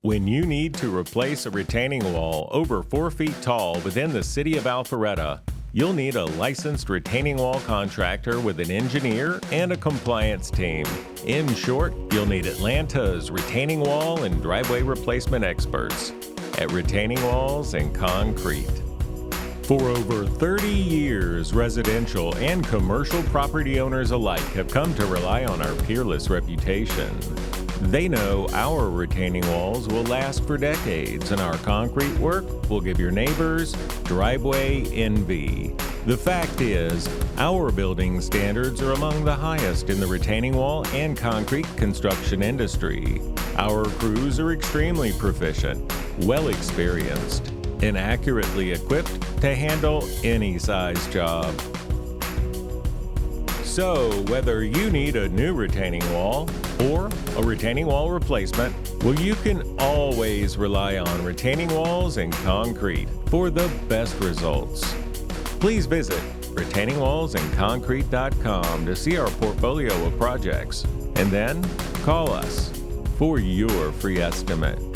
When you need to replace a retaining wall over 4 feet tall within the city of Alpharetta, you'll need a licensed retaining wall contractor with an engineer and a compliance team. In short, you'll need Atlanta's retaining wall and driveway replacement experts at Retaining Walls and Concrete. For over 30 years, residential and commercial property owners alike have come to rely on our peerless reputation. They know our retaining walls will last for decades, and our concrete work will give your neighbors driveway envy. The fact is, our building standards are among the highest in the retaining wall and concrete construction industry. Our crews are extremely proficient, well experienced, and accurately equipped to handle any size job. So, whether you need a new retaining wall or a retaining wall replacement, well, you can always rely on Retaining Walls and Concrete for the best results. Please visit retainingwallsandconcrete.com to see our portfolio of projects, and then call us for your free estimate.